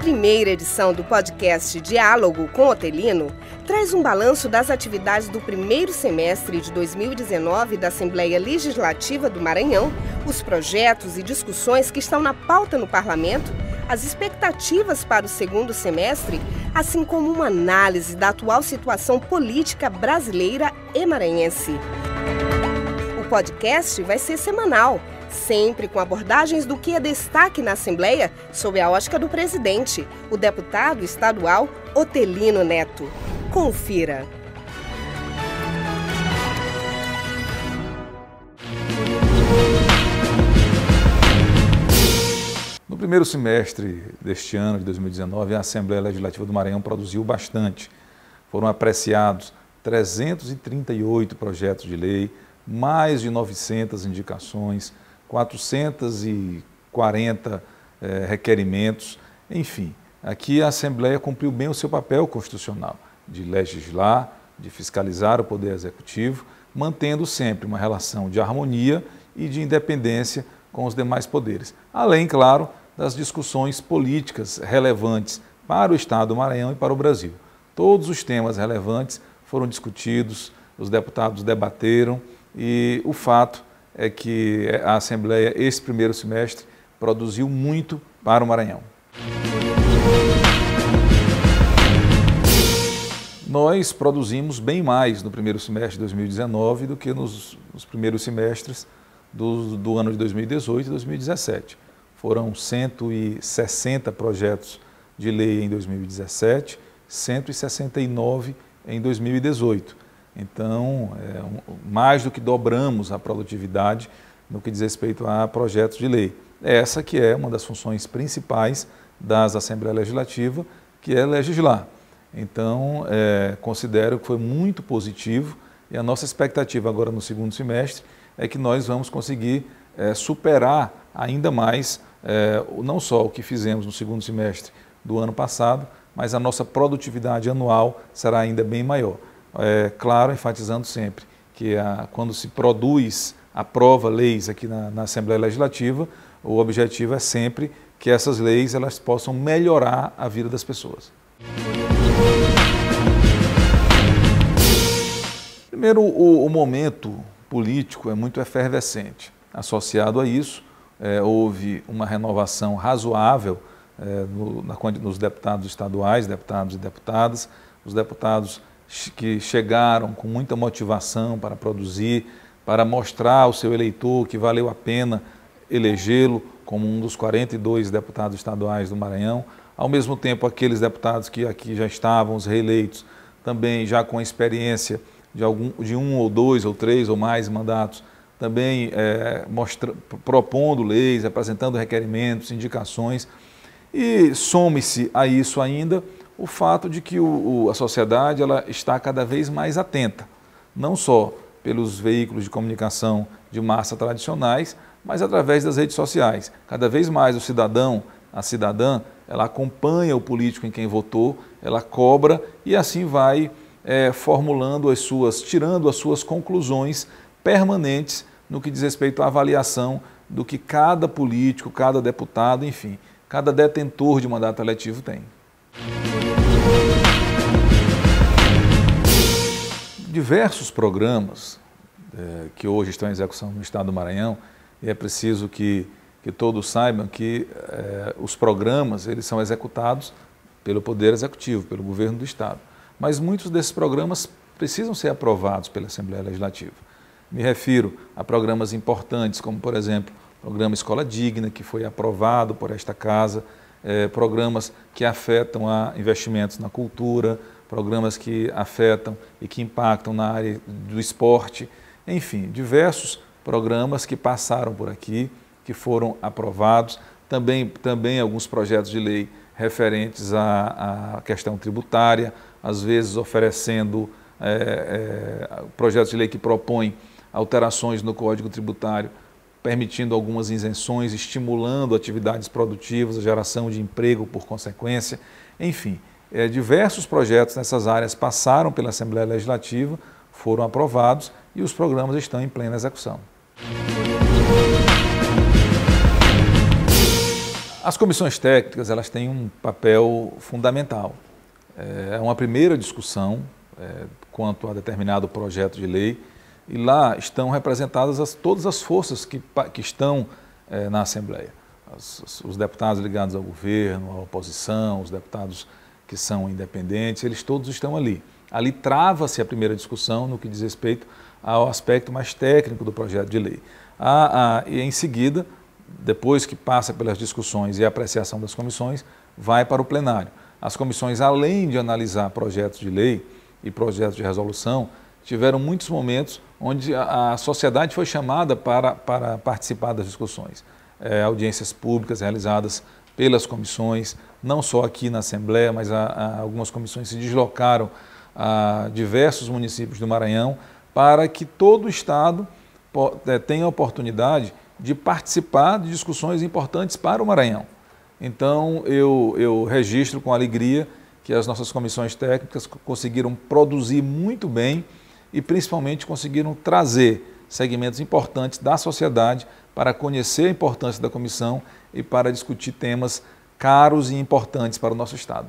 primeira edição do podcast Diálogo com Otelino traz um balanço das atividades do primeiro semestre de 2019 da Assembleia Legislativa do Maranhão, os projetos e discussões que estão na pauta no Parlamento, as expectativas para o segundo semestre, assim como uma análise da atual situação política brasileira e maranhense. O podcast vai ser semanal, sempre com abordagens do que é destaque na Assembleia sob a ótica do presidente, o deputado estadual Otelino Neto. Confira. No primeiro semestre deste ano, de 2019, a Assembleia Legislativa do Maranhão produziu bastante. Foram apreciados 338 projetos de lei, mais de 900 indicações, 440 requerimentos, enfim. Aqui a Assembleia cumpriu bem o seu papel constitucional de legislar, de fiscalizar o Poder Executivo, mantendo sempre uma relação de harmonia e de independência com os demais poderes. Além, claro, das discussões políticas relevantes para o Estado do Maranhão e para o Brasil. Todos os temas relevantes foram discutidos, os deputados debateram e o fato é que a Assembleia, esse primeiro semestre, produziu muito para o Maranhão. Nós produzimos bem mais no primeiro semestre de 2019 do que nos primeiros semestres do ano de 2018 e 2017. Foram 160 projetos de lei em 2017, 169 em 2018. Então, mais do que dobramos a produtividade no que diz respeito a projetos de lei. Essa que é uma das funções principais das Assembleias Legislativas, que é legislar. Então, considero que foi muito positivo e a nossa expectativa agora no segundo semestre é que nós vamos conseguir superar ainda mais, não só o que fizemos no segundo semestre do ano passado, mas a nossa produtividade anual será ainda bem maior. Claro, enfatizando sempre que quando se aprova leis aqui na Assembleia Legislativa, o objetivo é sempre que essas leis elas possam melhorar a vida das pessoas. Primeiro, o momento político é muito efervescente. Associado a isso, houve uma renovação razoável nos deputados estaduais, deputados e deputadas, os deputados que chegaram com muita motivação para produzir, para mostrar ao seu eleitor que valeu a pena elegê-lo como um dos 42 deputados estaduais do Maranhão. Ao mesmo tempo, aqueles deputados que aqui já estavam, os reeleitos, também já com a experiência de um ou dois ou três ou mais mandatos, também propondo leis, apresentando requerimentos, indicações. E some-se a isso ainda o fato de que a sociedade ela está cada vez mais atenta, não só pelos veículos de comunicação de massa tradicionais, mas através das redes sociais. Cada vez mais o cidadão, a cidadã, ela acompanha o político em quem votou, ela cobra e assim vai formulando tirando as suas conclusões permanentes no que diz respeito à avaliação do que cada político, cada deputado, enfim, cada detentor de mandato eletivo tem. Diversos programas que hoje estão em execução no Estado do Maranhão, e é preciso que todos saibam que os programas eles são executados pelo Poder Executivo, pelo Governo do Estado. Mas muitos desses programas precisam ser aprovados pela Assembleia Legislativa. Me refiro a programas importantes, como, por exemplo, o programa Escola Digna, que foi aprovado por esta Casa, programas que afetam a investimentos na cultura, programas que afetam e que impactam na área do esporte, enfim, diversos programas que passaram por aqui, que foram aprovados, também alguns projetos de lei referentes à questão tributária, às vezes oferecendo projetos de lei que propõem alterações no Código Tributário, permitindo algumas isenções, estimulando atividades produtivas, a geração de emprego por consequência, enfim. Diversos projetos nessas áreas passaram pela Assembleia Legislativa, foram aprovados e os programas estão em plena execução. As comissões técnicas, elas têm um papel fundamental. É uma primeira discussão quanto a determinado projeto de lei, e lá estão representadas todas as forças que estão na Assembleia. Os deputados ligados ao governo, à oposição, os deputados que são independentes, eles todos estão ali. Ali trava-se a primeira discussão no que diz respeito ao aspecto mais técnico do projeto de lei. E em seguida, depois que passa pelas discussões e a apreciação das comissões, vai para o plenário. As comissões, além de analisar projetos de lei e projetos de resolução, tiveram muitos momentos onde a sociedade foi chamada para participar das discussões. Audiências públicas realizadas pelas comissões, não só aqui na Assembleia, mas algumas comissões se deslocaram a diversos municípios do Maranhão para que todo o Estado tenha a oportunidade de participar de discussões importantes para o Maranhão. Então, eu registro com alegria que as nossas comissões técnicas conseguiram produzir muito bem e, principalmente, conseguiram trazer segmentos importantes da sociedade para conhecer a importância da comissão e para discutir temas caros e importantes para o nosso Estado.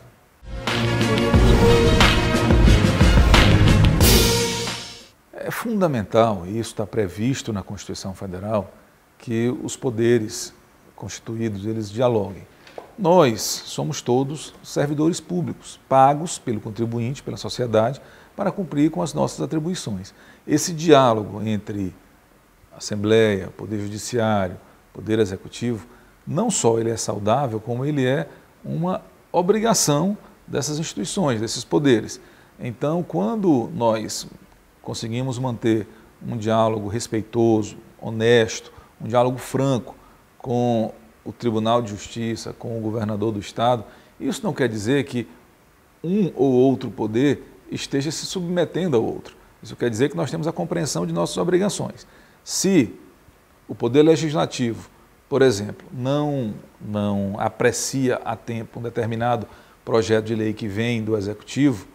É fundamental, e isso está previsto na Constituição Federal, que os poderes constituídos, eles dialoguem. Nós somos todos servidores públicos, pagos pelo contribuinte, pela sociedade, para cumprir com as nossas atribuições. Esse diálogo entre Assembleia, Poder Judiciário, Poder Executivo, não só ele é saudável, como ele é uma obrigação dessas instituições, desses poderes. Então, quando nós conseguimos manter um diálogo respeitoso, honesto, um diálogo franco com o Tribunal de Justiça, com o governador do Estado, isso não quer dizer que um ou outro poder esteja se submetendo ao outro. Isso quer dizer que nós temos a compreensão de nossas obrigações. Se o Poder Legislativo, por exemplo, não aprecia a tempo um determinado projeto de lei que vem do Executivo,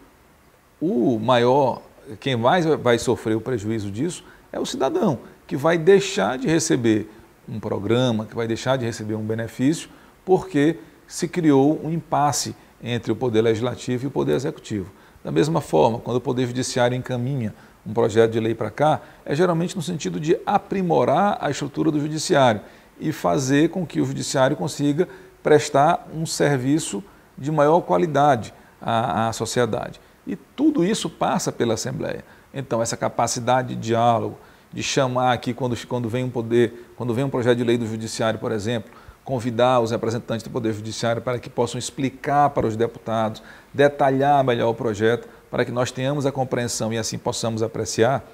quem mais vai sofrer o prejuízo disso é o cidadão, que vai deixar de receber um programa, que vai deixar de receber um benefício, porque se criou um impasse entre o Poder Legislativo e o Poder Executivo. Da mesma forma, quando o Poder Judiciário encaminha um projeto de lei para cá, é geralmente no sentido de aprimorar a estrutura do Judiciário e fazer com que o Judiciário consiga prestar um serviço de maior qualidade à sociedade. E tudo isso passa pela Assembleia. Então, essa capacidade de diálogo, de chamar aqui quando vem um projeto de lei do Judiciário, por exemplo, convidar os representantes do Poder Judiciário para que possam explicar para os deputados, detalhar melhor o projeto, para que nós tenhamos a compreensão e assim possamos apreciar,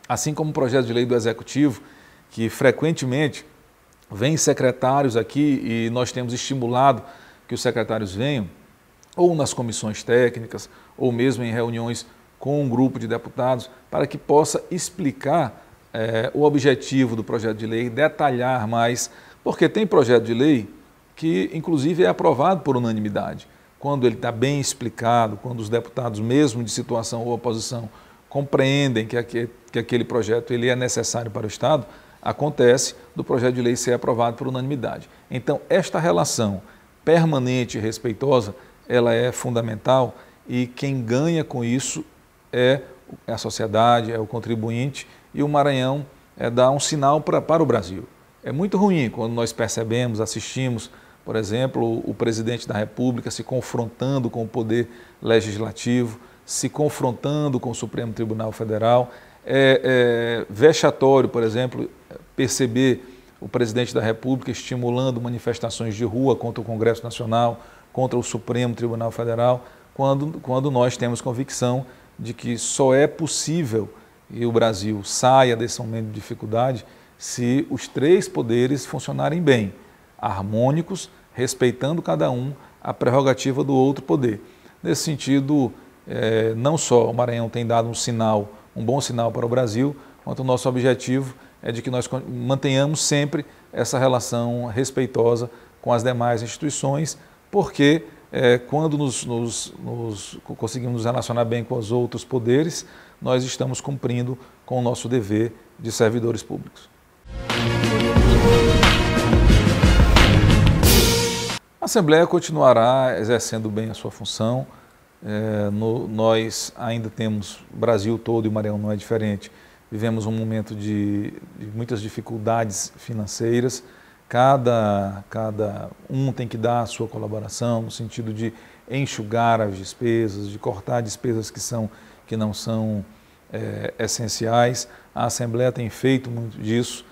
assim como o projeto de lei do Executivo, que frequentemente vêm secretários aqui e nós temos estimulado que os secretários venham, ou nas comissões técnicas, ou mesmo em reuniões com um grupo de deputados, para que possa explicar o objetivo do projeto de lei, detalhar mais, porque tem projeto de lei que, inclusive, é aprovado por unanimidade. Quando ele está bem explicado, quando os deputados, mesmo de situação ou oposição, compreendem que aquele projeto ele é necessário para o Estado, acontece do projeto de lei ser aprovado por unanimidade. Então, esta relação permanente e respeitosa, ela é fundamental e quem ganha com isso é a sociedade, é o contribuinte, e o Maranhão dá um sinal para o Brasil. É muito ruim quando nós percebemos, assistimos, por exemplo, o presidente da República se confrontando com o Poder Legislativo, se confrontando com o Supremo Tribunal Federal. É vexatório, por exemplo, perceber o presidente da República estimulando manifestações de rua contra o Congresso Nacional, contra o Supremo Tribunal Federal, quando nós temos convicção de que só é possível que o Brasil saia desse momento de dificuldade se os três poderes funcionarem bem, harmônicos, respeitando cada um a prerrogativa do outro poder. Nesse sentido, não só o Maranhão tem dado um bom sinal para o Brasil, quanto o nosso objetivo é de que nós mantenhamos sempre essa relação respeitosa com as demais instituições, porque quando conseguimos nos relacionar bem com os outros poderes, nós estamos cumprindo com o nosso dever de servidores públicos. A Assembleia continuará exercendo bem a sua função. Nós ainda temos, o Brasil todo e o Maranhão não é diferente, vivemos um momento de muitas dificuldades financeiras. Cada um tem que dar a sua colaboração no sentido de enxugar as despesas, de cortar despesas que não são essenciais. A Assembleia tem feito muito disso,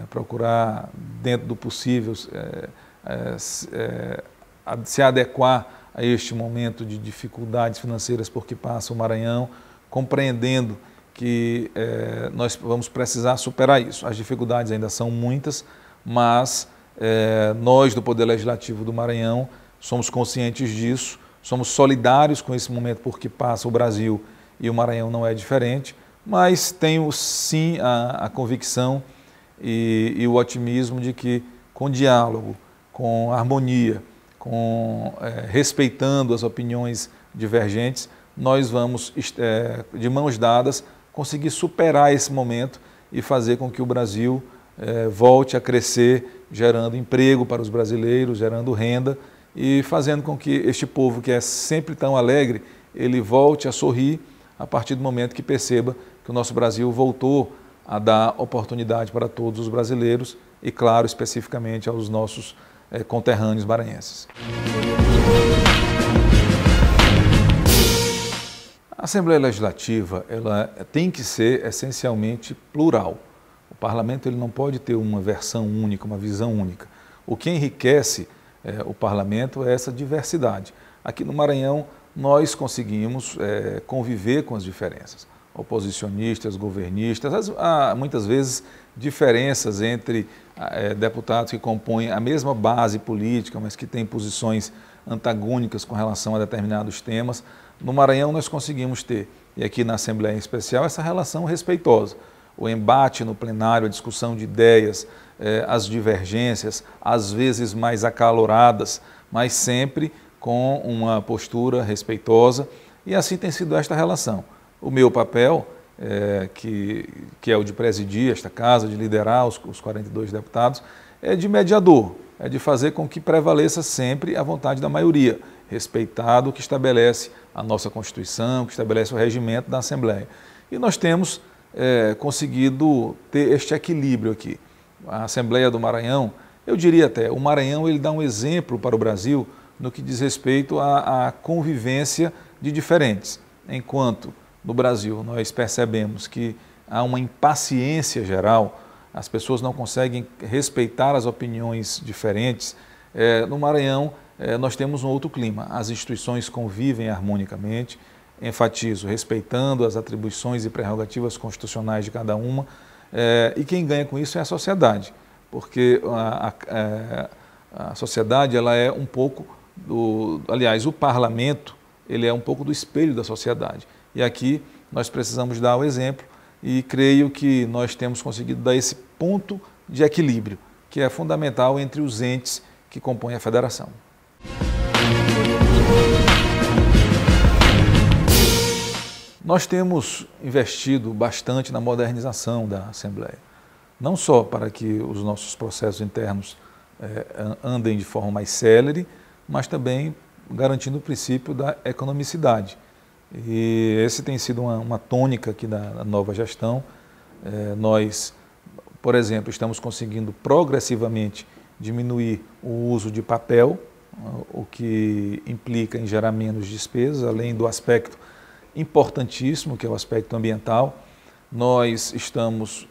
procurar, dentro do possível, se adequar a este momento de dificuldades financeiras por que passa o Maranhão, compreendendo que nós vamos precisar superar isso. As dificuldades ainda são muitas, mas nós do Poder Legislativo do Maranhão somos conscientes disso, somos solidários com esse momento por que passa o Brasil e o Maranhão não é diferente, mas tenho sim a convicção e o otimismo de que com diálogo, com harmonia, respeitando as opiniões divergentes, nós vamos, de mãos dadas, conseguir superar esse momento e fazer com que o Brasil volte a crescer, gerando emprego para os brasileiros, gerando renda e fazendo com que este povo que é sempre tão alegre, ele volte a sorrir a partir do momento que perceba que o nosso Brasil voltou a dar oportunidade para todos os brasileiros e, claro, especificamente aos nossos conterrâneos maranhenses. A Assembleia Legislativa ela tem que ser essencialmente plural. O Parlamento ele não pode ter uma versão única, uma visão única. O que enriquece o Parlamento é essa diversidade. Aqui no Maranhão nós conseguimos conviver com as diferenças. Oposicionistas, governistas, há muitas vezes diferenças entre deputados que compõem a mesma base política, mas que têm posições antagônicas com relação a determinados temas. No Maranhão nós conseguimos ter, e aqui na Assembleia em especial, essa relação respeitosa. O embate no plenário, a discussão de ideias, as divergências, às vezes mais acaloradas, mas sempre com uma postura respeitosa, e assim tem sido esta relação. O meu papel, que é o de presidir esta casa, de liderar os 42 deputados, é de mediador, é de fazer com que prevaleça sempre a vontade da maioria, respeitado o que estabelece a nossa Constituição, que estabelece o regimento da Assembleia. E nós temos conseguido ter este equilíbrio aqui. A Assembleia do Maranhão, eu diria até, o Maranhão ele dá um exemplo para o Brasil no que diz respeito à convivência de diferentes. Enquanto no Brasil nós percebemos que há uma impaciência geral, as pessoas não conseguem respeitar as opiniões diferentes, no Maranhão nós temos um outro clima. As instituições convivem harmonicamente, enfatizo, respeitando as atribuições e prerrogativas constitucionais de cada uma, e quem ganha com isso é a sociedade, porque a sociedade ela é um pouco aliás, o parlamento ele é um pouco do espelho da sociedade. E aqui nós precisamos dar o exemplo e creio que nós temos conseguido dar esse ponto de equilíbrio, que é fundamental entre os entes que compõem a federação. Nós temos investido bastante na modernização da Assembleia, não só para que os nossos processos internos andem de forma mais célere, mas também garantindo o princípio da economicidade. E esse tem sido uma tônica aqui da nova gestão. Nós, por exemplo, estamos conseguindo progressivamente diminuir o uso de papel, o que implica em gerar menos despesas, além do aspecto importantíssimo, que é o aspecto ambiental. Nós estamos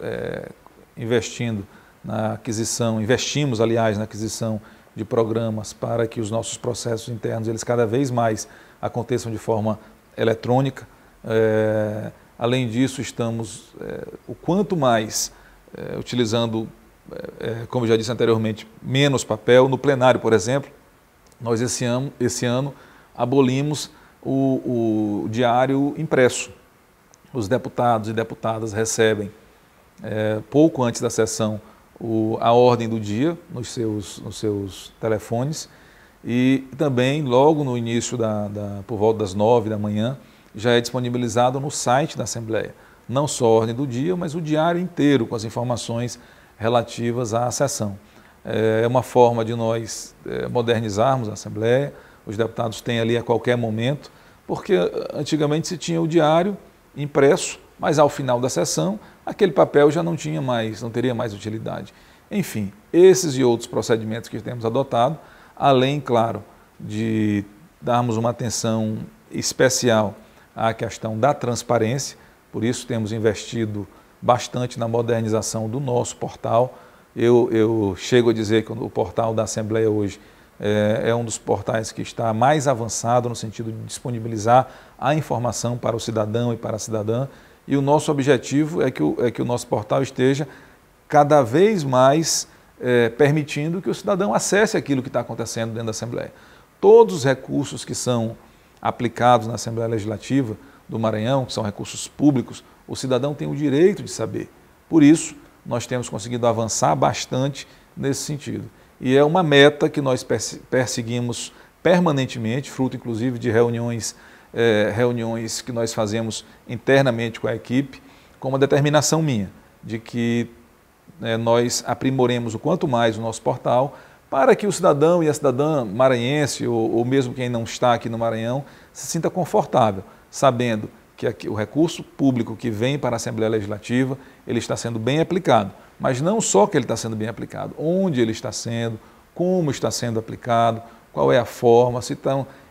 investindo na aquisição, investimos, aliás, na aquisição de programas para que os nossos processos internos, eles cada vez mais aconteçam de forma eletrônica. Além disso, estamos o quanto mais utilizando, como já disse anteriormente, menos papel. No plenário, por exemplo, nós esse ano abolimos o diário impresso. Os deputados e deputadas recebem, pouco antes da sessão, a ordem do dia nos seus telefones, e também logo no início, por volta das 9 da manhã, já é disponibilizado no site da Assembleia, não só a ordem do dia, mas o diário inteiro com as informações relativas à sessão. é uma forma de nós modernizarmos a Assembleia. Os deputados têm ali a qualquer momento, porque antigamente se tinha o diário impresso, mas ao final da sessão aquele papel já não teria mais utilidade. Enfim, esses e outros procedimentos que temos adotado, além, claro, de darmos uma atenção especial à questão da transparência, por isso temos investido bastante na modernização do nosso portal. Eu chego a dizer que o portal da Assembleia hoje é um dos portais que está mais avançado no sentido de disponibilizar a informação para o cidadão e para a cidadã, e o nosso objetivo é que o nosso portal esteja cada vez mais permitindo que o cidadão acesse aquilo que está acontecendo dentro da Assembleia. Todos os recursos que são aplicados na Assembleia Legislativa do Maranhão, que são recursos públicos, o cidadão tem o direito de saber. Por isso, nós temos conseguido avançar bastante nesse sentido. E é uma meta que nós perseguimos permanentemente, fruto inclusive de reuniões que nós fazemos internamente com a equipe, com uma determinação minha, de que nós aprimoremos o quanto mais o nosso portal, para que o cidadão e a cidadã maranhense, ou mesmo quem não está aqui no Maranhão, se sinta confortável, sabendo que o recurso público que vem para a Assembleia Legislativa, ele está sendo bem aplicado. Mas não só que ele está sendo bem aplicado, onde ele está sendo, como está sendo aplicado, qual é a forma,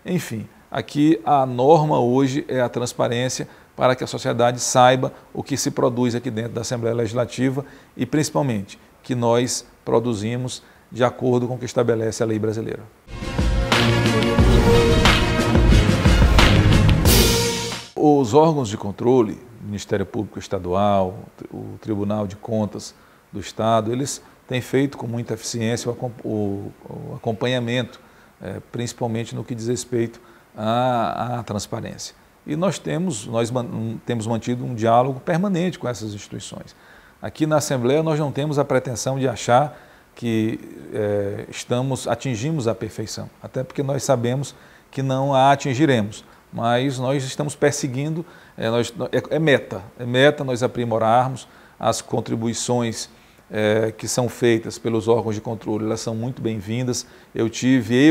enfim, aqui a norma hoje é a transparência para que a sociedade saiba o que se produz aqui dentro da Assembleia Legislativa e, principalmente, que nós produzimos de acordo com o que estabelece a lei brasileira. Os órgãos de controle, o Ministério Público Estadual, o Tribunal de Contas do Estado, eles têm feito com muita eficiência o acompanhamento, principalmente no que diz respeito à transparência. E nós temos mantido um diálogo permanente com essas instituições. Aqui na Assembleia nós não temos a pretensão de achar que atingimos a perfeição, até porque nós sabemos que não a atingiremos, mas nós estamos perseguindo, é meta nós aprimorarmos as contribuições que são feitas pelos órgãos de controle, elas são muito bem-vindas. Eu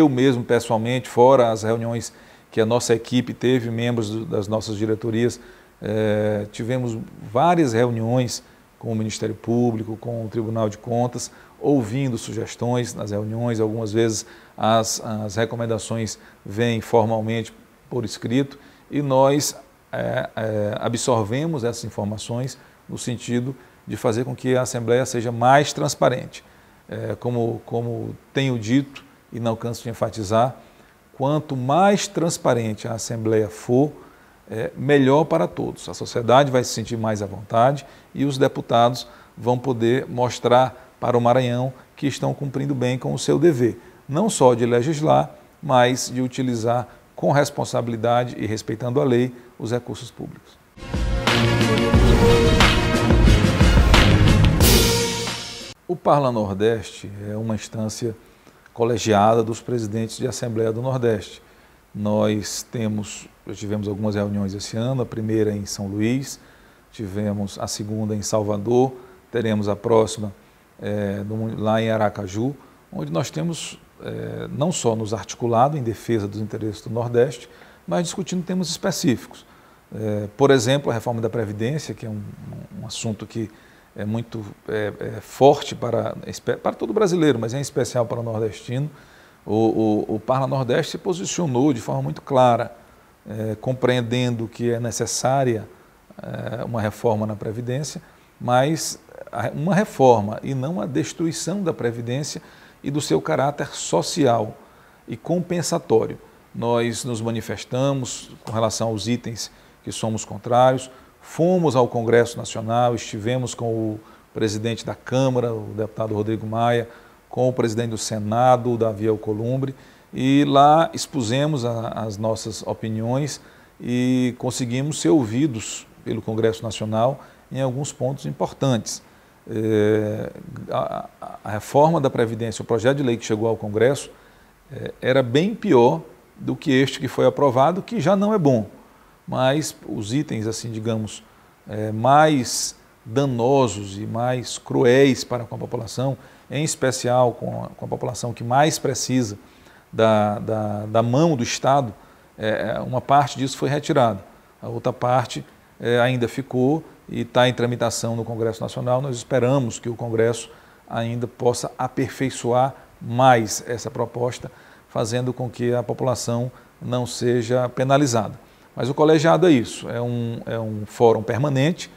mesmo pessoalmente, fora as reuniões que a nossa equipe teve, membros das nossas diretorias, tivemos várias reuniões com o Ministério Público, com o Tribunal de Contas, ouvindo sugestões nas reuniões. Algumas vezes as recomendações vêm formalmente por escrito e nós absorvemos essas informações no sentido de fazer com que a Assembleia seja mais transparente. Como tenho dito e não canso de enfatizar, quanto mais transparente a Assembleia for, melhor para todos. A sociedade vai se sentir mais à vontade e os deputados vão poder mostrar para o Maranhão que estão cumprindo bem com o seu dever, não só de legislar, mas de utilizar com responsabilidade e respeitando a lei os recursos públicos. O Parla Nordeste é uma instância colegiada dos presidentes de Assembleia do Nordeste. Nós tivemos algumas reuniões esse ano, a primeira em São Luís, tivemos a segunda em Salvador, teremos a próxima lá em Aracaju, onde nós temos não só nos articulado em defesa dos interesses do Nordeste, mas discutindo temas específicos. Por exemplo, a reforma da Previdência, que é um assunto que é muito forte para todo brasileiro, mas em especial para o nordestino. O Parla Nordeste se posicionou de forma muito clara, compreendendo que é necessária uma reforma na Previdência, mas uma reforma e não a destruição da Previdência e do seu caráter social e compensatório. Nós nos manifestamos com relação aos itens que somos contrários, fomos ao Congresso Nacional, estivemos com o presidente da Câmara, o deputado Rodrigo Maia, com o presidente do Senado, o Davi Alcolumbre, e lá expusemos as nossas opiniões e conseguimos ser ouvidos pelo Congresso Nacional em alguns pontos importantes. A reforma da Previdência, o projeto de lei que chegou ao Congresso, era bem pior do que este que foi aprovado, que já não é bom. Mas os itens, assim, digamos, mais danosos e mais cruéis para com a população, em especial com a população que mais precisa da mão do Estado, uma parte disso foi retirada. A outra parte ainda ficou e está em tramitação no Congresso Nacional. Nós esperamos que o Congresso ainda possa aperfeiçoar mais essa proposta, fazendo com que a população não seja penalizada. Mas o colegiado é isso, é um fórum permanente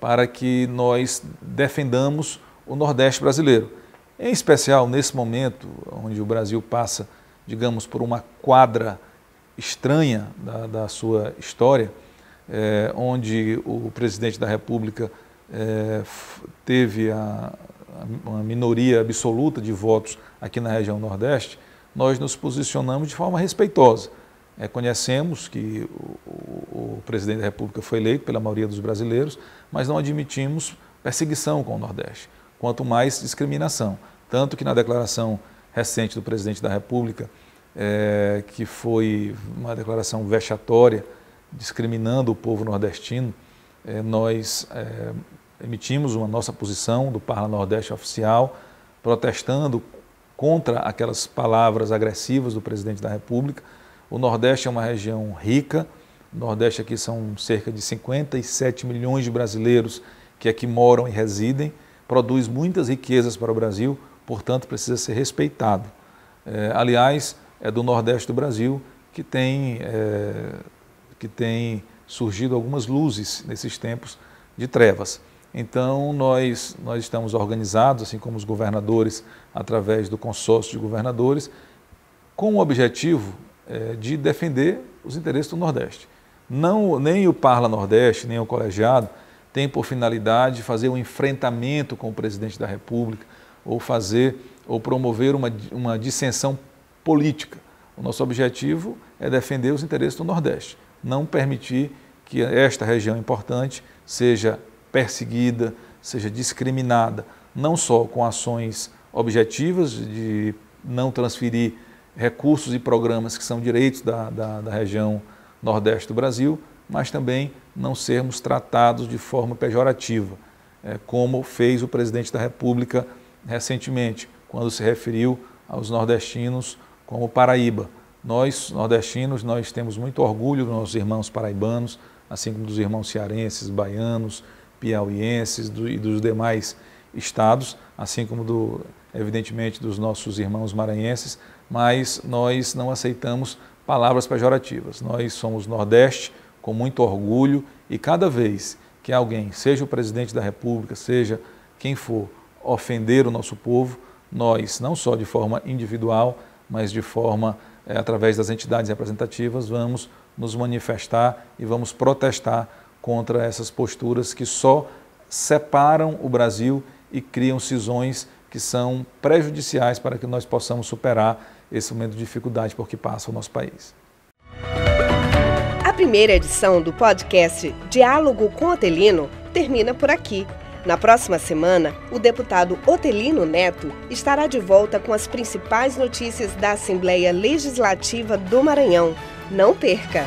para que nós defendamos o Nordeste brasileiro. Em especial nesse momento, onde o Brasil passa, digamos, por uma quadra estranha da sua história, onde o presidente da República teve uma minoria absoluta de votos aqui na região Nordeste, nós nos posicionamos de forma respeitosa. Conhecemos que o presidente da República foi eleito pela maioria dos brasileiros, mas não admitimos perseguição com o Nordeste, quanto mais discriminação. Tanto que na declaração recente do presidente da República, que foi uma declaração vexatória, discriminando o povo nordestino, nós emitimos uma nossa posição do Parla Nordeste oficial, protestando contra aquelas palavras agressivas do presidente da República. O Nordeste é uma região rica, o Nordeste aqui são cerca de 57 milhões de brasileiros que aqui moram e residem, produz muitas riquezas para o Brasil, portanto precisa ser respeitado. Aliás, é do Nordeste do Brasil que tem surgido algumas luzes nesses tempos de trevas. Então nós estamos organizados, assim como os governadores, através do consórcio de governadores, com o objetivo de defender os interesses do Nordeste. Nem o Parla Nordeste, nem o colegiado tem por finalidade fazer um enfrentamento com o presidente da República ou promover uma dissensão política. O nosso objetivo é defender os interesses do Nordeste, não permitir que esta região importante seja perseguida, seja discriminada, não só com ações objetivas de não transferir recursos e programas que são direitos da região Nordeste do Brasil, mas também não sermos tratados de forma pejorativa, como fez o presidente da República recentemente, quando se referiu aos nordestinos como Paraíba. Nós, nordestinos, nós temos muito orgulho dos nossos irmãos paraibanos, assim como dos irmãos cearenses, baianos, piauienses e dos demais estados, assim como, evidentemente, dos nossos irmãos maranhenses, mas nós não aceitamos palavras pejorativas. Nós somos Nordeste com muito orgulho e cada vez que alguém, seja o presidente da República, seja quem for, ofender o nosso povo, nós, não só de forma individual, mas de forma através das entidades representativas, vamos nos manifestar e vamos protestar contra essas posturas que só separam o Brasil e criam cisões que são prejudiciais para que nós possamos superar esse momento de dificuldade por que passa o nosso país. A primeira edição do podcast Diálogo com Otelino termina por aqui. Na próxima semana, o deputado Otelino Neto estará de volta com as principais notícias da Assembleia Legislativa do Maranhão. Não perca!